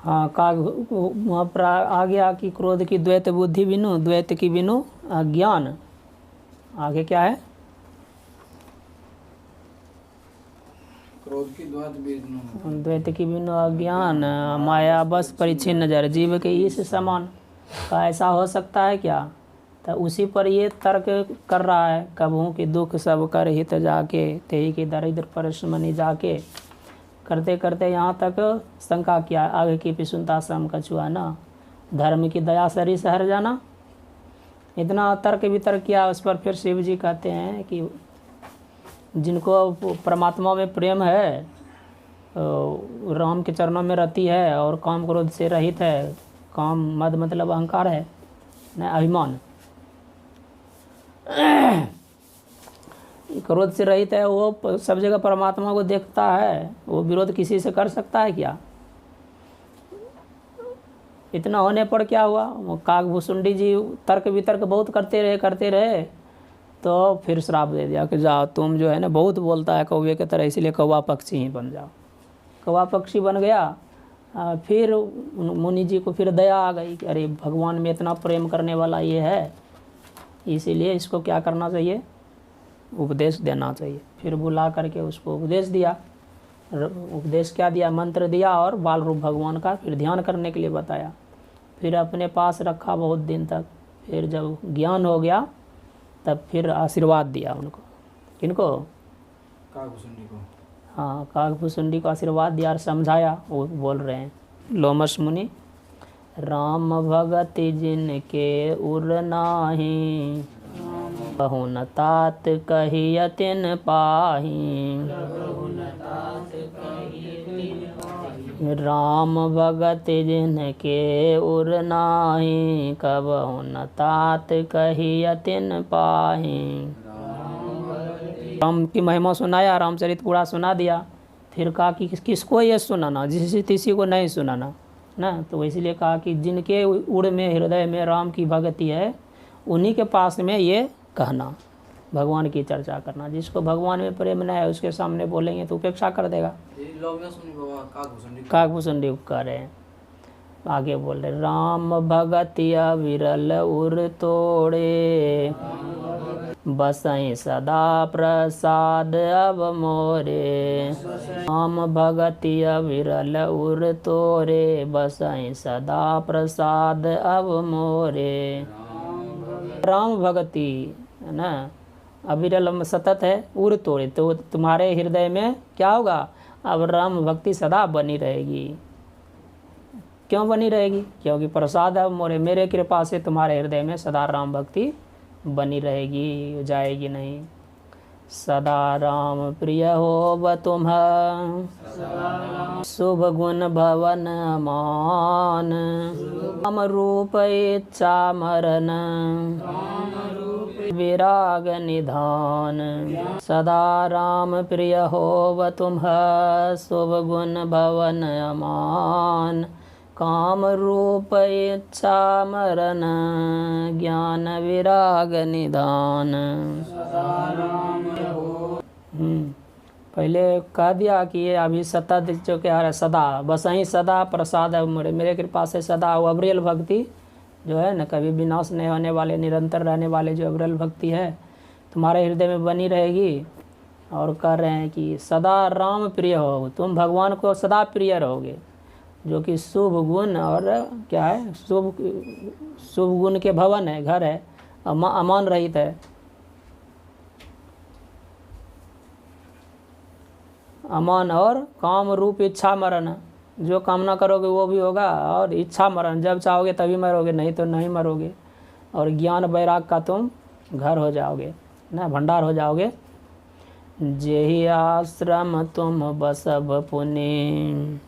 हाँ, काग वहाँ पर आ गया कि क्रोध की द्वैत बुद्धि बिनु, द्वैत की बिनु अज्ञान। आगे क्या है? क्रोध की द्वैत की बिनु अज्ञान, माया बस परिच्छिन्न नजर, जीव के इस समान का ऐसा हो सकता है क्या? तो उसी पर ये तर्क कर रहा है, कबहू की दुख सब कर हित जाके, तेही की दरिद्र परसमनि जाके। करते करते यहाँ तक शंका किया, आगे की पिसुनता सम कछुआना, धर्म की दया सरी सहर जाना। इतना तर्क वितर्क किया, उस पर फिर शिव जी कहते हैं कि जिनको परमात्मा में प्रेम है, राम के चरणों में रति है और काम क्रोध से रहित है, काम मद मतलब अहंकार है न अभिमान, क्रोध से रहित है, वो सब जगह परमात्मा को देखता है, वो विरोध किसी से कर सकता है क्या? इतना होने पर क्या हुआ? वो काकभूसुंडी जी तर्क वितर्क बहुत करते रहे तो फिर श्राप दे दिया कि जाओ तुम जो है ना बहुत बोलता है कौवे की तरह, इसलिए कौवा पक्षी ही बन जाओ। कौवा पक्षी बन गया। फिर मुनि जी को फिर दया आ गई कि अरे भगवान में इतना प्रेम करने वाला ये है, इसीलिए इसको क्या करना चाहिए? उपदेश देना चाहिए। फिर बुला करके उसको उपदेश दिया। उपदेश क्या दिया? मंत्र दिया और बाल रूप भगवान का फिर ध्यान करने के लिए बताया। फिर अपने पास रखा बहुत दिन तक। फिर जब ज्ञान हो गया तब फिर आशीर्वाद दिया उनको। किनको? काकभूसुंडी को। हाँ, काकभूसुंडी को आशीर्वाद दिया और समझाया। वो बोल रहे हैं लोमस मुनि, राम भगति जिनके उर नाही, कहु न तात कहिय तिन पाही। राम भगति जिनके उर नाही, कबहु न तात कहिय तिन पाही। राम की महिमा सुनाया, रामचरित पूरा सुना दिया। फिर कहा कि किसको ये सुनाना, जिसी किसी को नहीं सुनाना ना। तो इसलिए कहा कि जिनके उड़ में हृदय में राम की भक्ति है, उन्हीं के पास में ये कहना, भगवान की चर्चा करना। जिसको भगवान में प्रेम न है उसके सामने बोलेंगे तो उपेक्षा कर देगा। काकभूसुंडी को कह रहे हैं। आगे बोल रहे, राम भगतिया विरल उर तोड़े, बसई सदा प्रसाद अब मोरे। राम भगतिया विरल उर तोरे, बसई सदा प्रसाद अब मोरे। राम भगति है ना, अविरल सतत है, उर तोड़े, तो तुम्हारे हृदय में क्या होगा? अब राम भक्ति सदा बनी रहेगी। क्यों बनी रहेगी? क्योंकि प्रसाद अब मोरे, मेरे कृपा से तुम्हारे हृदय में सदा राम भक्ति बनी रहेगी, जाएगी नहीं। सदा राम प्रिय हो तुम, शुभ गुण भवन अमान। काम रूप इच्छा मरण, विराग निधान। सदा राम प्रिय हो तुम, शुभ गुण भवन अमान। काम रूप इच्छा मरण, ज्ञान विराग निधान। पहले कह दिया कि ये अभी सतत जो क्या है, सदा बसहीं सदा प्रसाद मेरे कृपा से सदा। वो अविरल भक्ति जो है ना, कभी विनाश नहीं होने वाले, निरंतर रहने वाले जो अविरल भक्ति है तुम्हारे हृदय में बनी रहेगी। और कह रहे हैं कि सदा राम प्रिय हो, तुम भगवान को सदा प्रिय रहोगे, जो कि शुभ गुण और क्या है, शुभ गुण के भवन है, घर है, अमान रहित है। अमान और काम रूप इच्छा मरण, जो कामना करोगे वो भी होगा, और इच्छा मरण, जब चाहोगे तभी मरोगे, नहीं तो नहीं मरोगे। और ज्ञान वैराग का तुम घर हो जाओगे ना, भंडार हो जाओगे। जेहि आश्रम तुम बसब पुनि,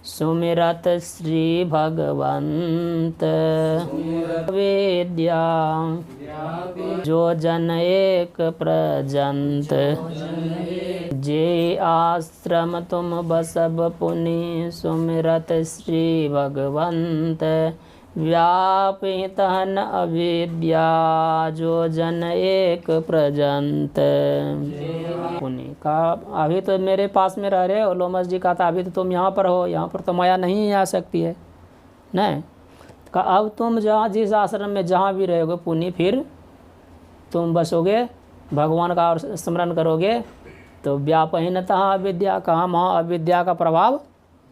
सुमिरत श्री भगवंत। विद्या जो जन एक प्रजंत, जे आश्रम तुम बसब पुनि, सुमिरत श्री भगवंत। व्यापित हन अविद्या, जो जन एक प्रजंत। पुनि कहा अभी तो मेरे पास में रह रहे हो। लोमस जी कहा था अभी तो तुम यहाँ पर हो, यहाँ पर तो माया नहीं आ सकती है। नहीं कहा अब तुम जहाँ जिस आश्रम में जहाँ भी रहोगे पुण्य, फिर तुम बसोगे, भगवान का और स्मरण करोगे तो व्यापहीनतः अविद्या, कहाँ वहाँ अविद्या का प्रभाव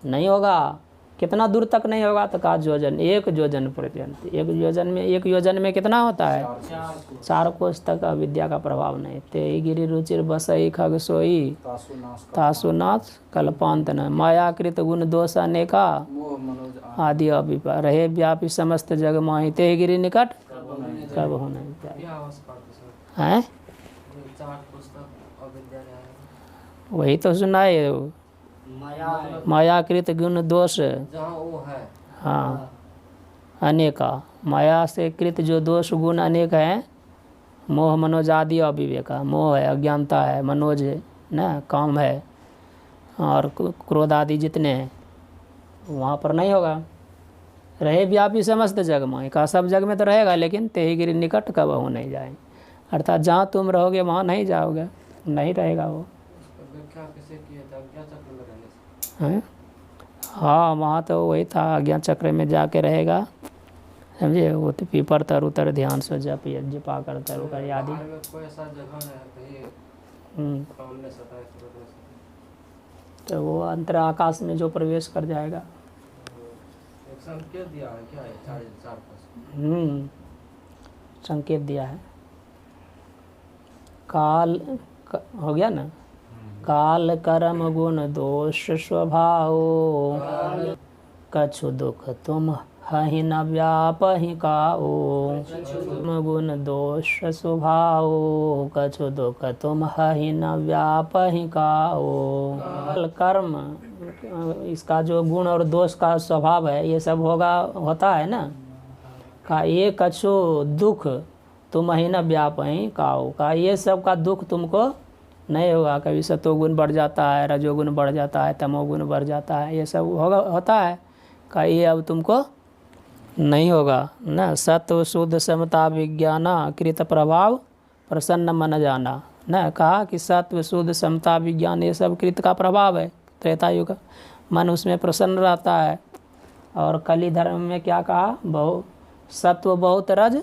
नहीं होगा। कितना दूर तक नहीं होगा? तो कहा योजन, 1 योजन पर्यंत। 1 योजन में कितना होता है? 4 कोस तक अविद्या का प्रभाव नहीं। ते गिरि रुचिर बसई खग सोई तासुनाथ कल्पांत न मायाकृत गुण दोष अनेका मोह मनोज आदि अभिपा रहे व्यापी समस्त जग माही ते गिरि निकट कब हो नहीं है। वही तो सुनाए, मायाकृत गुण दोष, हाँ अनेका, माया से कृत जो दोष गुण अनेक हैं, मोह मनोज आदि अविवेका, मोह है, अज्ञानता है, मनोज है ना, काम है, और क्रोध आदि जितने हैं वहाँ पर नहीं होगा। रहे व्यापी समस्त जग में, का सब जग में तो रहेगा, लेकिन तेहि गिरि निकट कब हो नहीं जाए, अर्थात जहाँ तुम रहोगे वहाँ नहीं जाओगे, नहीं रहेगा वो। हैं? हाँ वहाँ तो वही था, अज्ञान चक्र में जाके रहेगा, समझे। वो तो पीपर तर उतर ध्यान से जप जपा कर तरु कर आदि। तो वो अंतर आकाश में जो प्रवेश कर जाएगा। संकेत दिया है क्या है? 4 संकेत दिया है। काल हो गया ना, काल कर्म गुण दोष स्वभाव कछु दुख तुम हहि न व्यापहि काओ। गुण दोष स्वभाव कछु दुख तुम हहि न व्यापहि काओ। काल कर्म, इसका जो गुण और दोष का स्वभाव है, ये सब होता है ना। का ये कछु दुख तुम ही न व्यापहि काओ, का ये सब का दुख तुमको नहीं होगा। कभी सतोगुण बढ़ जाता है, रजोगुण बढ़ जाता है, तमोगुण बढ़ जाता है, ये सब होता है। का ये अब तुमको नहीं होगा ना। सत्व शुद्ध समता विज्ञाना कृत प्रभाव प्रसन्न मन जाना ना। कहा कि सत्व शुद्ध समता विज्ञान ये सब कृत का प्रभाव है, त्रेता युग, मन उसमें प्रसन्न रहता है। और कली धर्म में क्या कहा? सत्व बहुत रज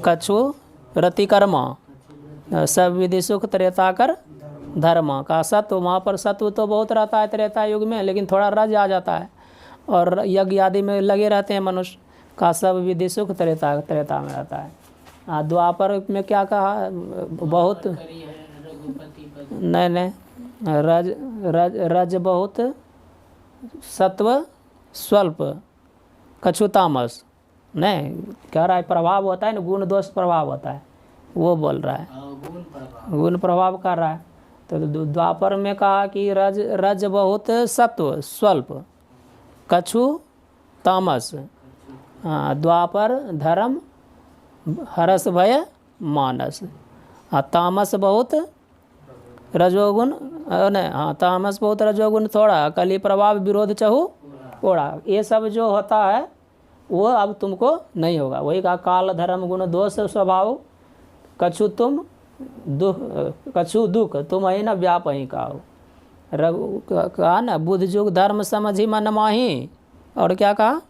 कछु रतिकर्मा सब विधि सुख त्रेता कर धर्म। का सत्व, वहाँ पर सत्व तो बहुत रहता है त्रेता युग में, लेकिन थोड़ा रज आ जाता है, और यज्ञ आदि में लगे रहते हैं मनुष्य। का सब विधि सुख त्रेता में रहता है। द्वापर में क्या कहा? बहुत नहीं रज बहुत, सत्व स्वल्प, कछु तामस नहीं कह रहा है। प्रभाव होता है ना, गुण दोष प्रभाव होता है, वो बोल रहा है, गुण प्रभाव कर रहा है। तो द्वापर में कहा कि रज बहुत, सत्व स्वल्प, कछु तामस। हाँ द्वापर धर्म हरस भय मानस। हाँ तामस बहुत रजोगुण नहीं, हाँ तामस बहुत रजोगुण थोड़ा, कली प्रभाव विरोध चहु ओढ़ा। ये सब जो होता है वो अब तुमको नहीं होगा। वही कहा काल धर्म गुण दोष स्वभाव कछु दुख तुम ही न व्यापहि काओ। कहा ना बुद्ध युग धर्म समझी मन माही, और क्या कहा?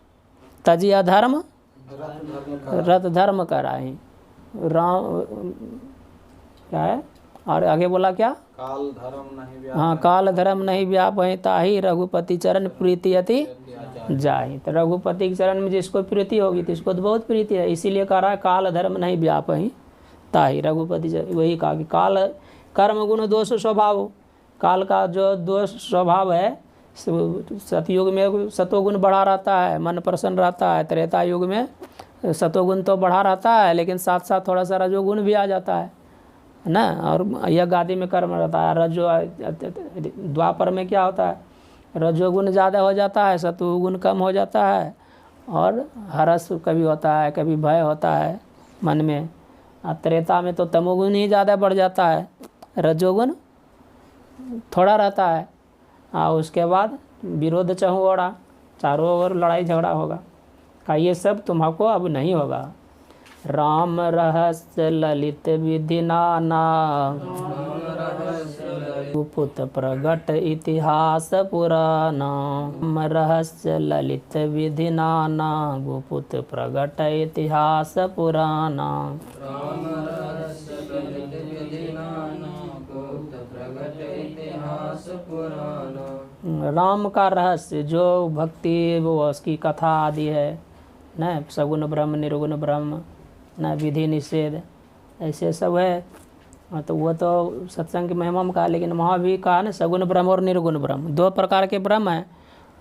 तजिया धर्म रत धर्म कराही। राम क्या है? और आगे बोला क्या? काल धर्म नहीं व्याप। हाँ काल धर्म नहीं व्यापहि ताही रघुपति चरण प्रीति अति जाहि। तो रघुपति के चरण में जिसको प्रीति होगी तो इसको तो बहुत प्रीति है, इसीलिए कह रहा है काल धर्म नहीं व्यापहि ताही रघुपति। वही कहा कि काल कर्म गुण दोष स्वभाव, काल का जो दोष स्वभाव है, सतयुग में सतोगुण बढ़ा रहता है, मन प्रसन्न रहता है। त्रेता युग में सतोगुण तो बढ़ा रहता है, लेकिन साथ साथ थोड़ा सा रजोगुण भी आ जाता है ना। और यज्ञ आदि में कर्म रहता है। द्वापर में क्या होता है? रजोगुण ज़्यादा हो जाता है, सतोगुण कम हो जाता है, और हरस कभी होता है, कभी भय होता है मन में। त्रेता में तो तमोगुण ही ज़्यादा बढ़ जाता है, रजोगुण थोड़ा रहता है। उसके बाद विरोध चहु ओढ़ा, चारों ओर लड़ाई झगड़ा होगा। का ये सब तुम्हाको अब नहीं होगा। राम रहस्य ललित विधि नाना गुप्त प्रगट इतिहास पुराना, रहस्य ललित विधि नाना, गुप्त प्रगट इतिहास पुराना। राम रहस्य ललित विधि नाना, गुप्त प्रगट इतिहास पुराना। राम का रहस्य जो भक्ति वो उसकी कथा आदि है न, सगुण ब्रह्म निर्गुण ब्रह्म न, विधि निषेध ऐसे सब है। तो वो तो सत्संग की महिमा में कहा, लेकिन वहाँ भी कहा ना सगुण ब्रह्म और निर्गुण ब्रह्म, दो प्रकार के ब्रह्म हैं।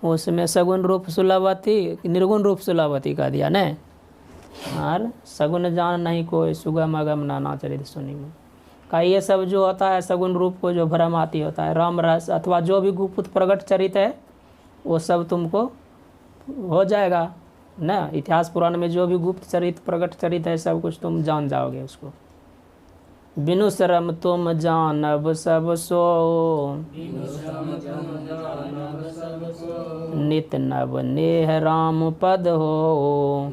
उसमें सगुण रूप सुलभवती, निर्गुण रूप सुलभवती कह दिया न। और सगुण जान नहीं कोई, सुगम अगम नाना चरित सुनी में का, ये सब जो होता है सगुण रूप को जो भ्रम आती होता है, राम रस अथवा जो भी गुप्त प्रगट चरित है वो सब तुमको हो जाएगा न। इतिहास पुराण में जो भी गुप्त चरित प्रगट चरित है सब कुछ तुम जान जाओगे उसको। बिनु शरम तुम जानब सब सो, नित नव नेह राम पद हो।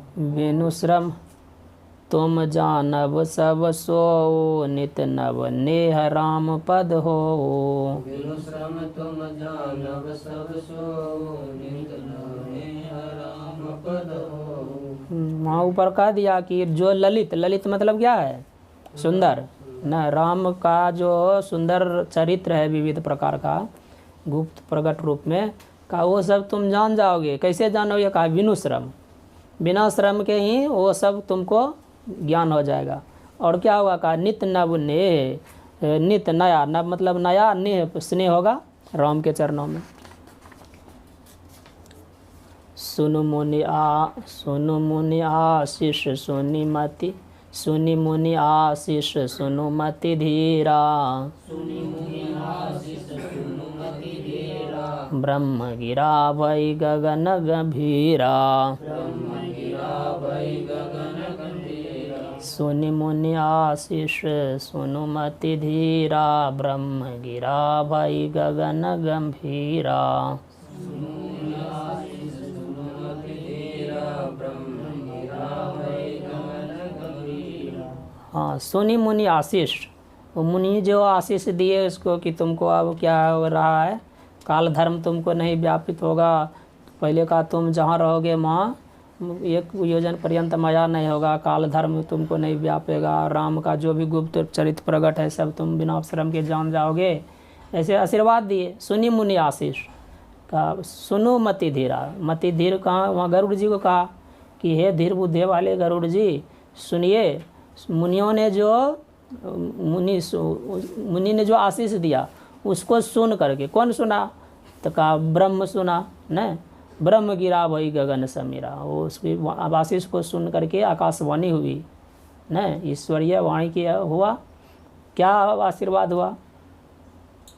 बिनु श्रम तुम जानब सब सो, नित नव नेह राम पद हो। बिनु श्रम तुम जानब सब सो, नित नव नेह राम पद हो। वहाँ ऊपर कह दिया कि जो ललित, ललित मतलब क्या है? सुंदर न। राम का जो सुंदर चरित्र है विविध प्रकार का गुप्त प्रगट रूप में का, वो सब तुम जान जाओगे। कैसे जानोगे? कहा बिनु श्रम, बिना श्रम के ही वो सब तुमको ज्ञान हो जाएगा। और क्या होगा? कहा नित नव ने, नित नया, नव मतलब नया, ने स्नेह होगा राम के चरणों में। सुनु मुनि आशीष सुनि मति, सुनि मुनि आशीष सुनु मति धीरा। ब्रह्म गिरा भई गगन गंभीरा। सुनि मुनि आशीष सुनु मति धीरा, ब्रह्म गिरा भई गगन गंभीरा। हाँ, सुनि मुनि आशीष, वो मुनि जो आशीष दिए उसको कि तुमको अब क्या हो रहा है, काल धर्म तुमको नहीं व्यापित होगा। पहले का तुम जहाँ रहोगे वहाँ 1 योजन पर्यंत माया नहीं होगा, काल धर्म तुमको नहीं व्यापेगा। राम का जो भी गुप्त चरित प्रगट है सब तुम बिना श्रम के जान जाओगे, ऐसे आशीर्वाद दिए। सुनि मुनि आशीष का, सुनो मति धीरा। मति धीर कहाँ? वहाँ गरुड़ जी को कहा कि हे धीर बुद्धि वाले गरुड़ जी सुनिए, मुनियों ने जो मुनि ने जो आशीष दिया उसको सुन करके, कौन सुना? तो कहा ब्रह्म सुना न। ब्रह्म गिरा वही गगन समीरा, वो उसकी आशीष को सुन करके आकाशवाणी हुई न, ईश्वरीय वाणी किया हुआ। क्या आशीर्वाद हुआ?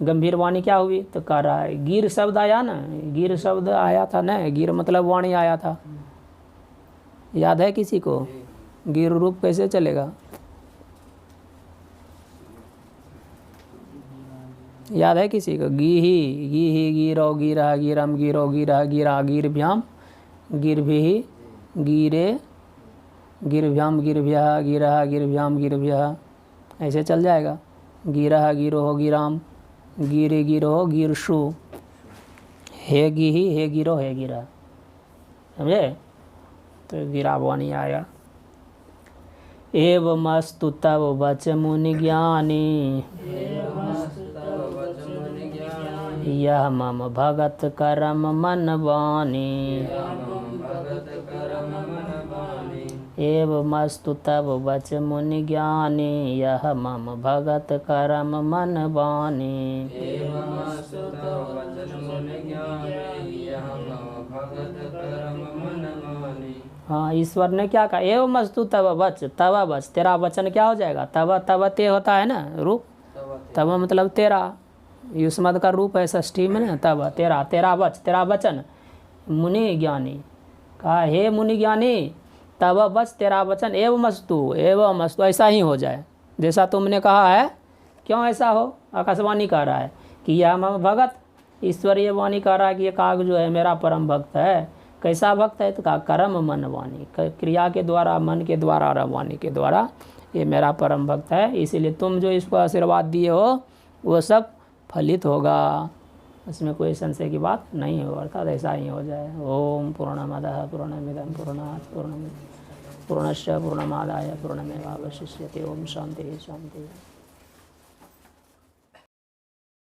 गंभीर वाणी क्या हुई? तो कह रहा है गिर शब्द आया ना, गिर शब्द आया था न, गिर मतलब वाणी आया था। याद है किसी को? गिर रूप कैसे चलेगा? याद है किसी को? गी गिरो गिरा गिरम गिरो गिरा गिरा गिरभ्याम गिरभि गिरे गिरभ्याम गिरभ्या गिरा गिरभ्याम गिरभ्या, ऐसे चल जाएगा। गिरा गिरो गिराम, गिरे गिरो गिरशु, हे गिही हे गिरो हे गिरा, समझे? तो गिरा वाणी आया। एवमस्तु तव वच मुनि ज्ञानी, यह मम भगत करम मन वाणी। एवमस्तु तव वच मुनि ज्ञानी, यह मम भगत करम मन वाणी। हाँ, ईश्वर ने क्या कहा? एवमस्तु तव वच, तव वच तेरा वचन क्या हो जाएगा? तव तव ते होता है ना रूप, तव मतलब तेरा, युष्मद का रूप है षष्ठी में ना, तब तेरा, तेरा वच, तेरा वचन। मुनि ज्ञानी कहा हे मुनि ज्ञानी, तब वच तेरा वचन, एवं मस्तु ऐसा ही हो जाए जैसा तुमने कहा है। क्यों ऐसा हो? आकाशवाणी कह रहा है कि यह मम भगत, ईश्वरीय वाणी कह रहा है कि ये काग जो है मेरा परम भक्त है। कैसा भक्त है? तो कहा कर्म मन वाणी, क्रिया के द्वारा, मन के द्वारा और वाणी के द्वारा ये मेरा परम भक्त है, इसीलिए तुम जो इसको आशीर्वाद दिए हो वो सब फलित होगा, उसमें कोई संशय की बात नहीं हो, अर्थात ऐसा ही हो जाए। ओम पूर्णमदः पूर्णमिदं पूर्णात् पूर्णस्य पूर्णमादाय पूर्णमेवावशिष्यते। ओम शांति शांति।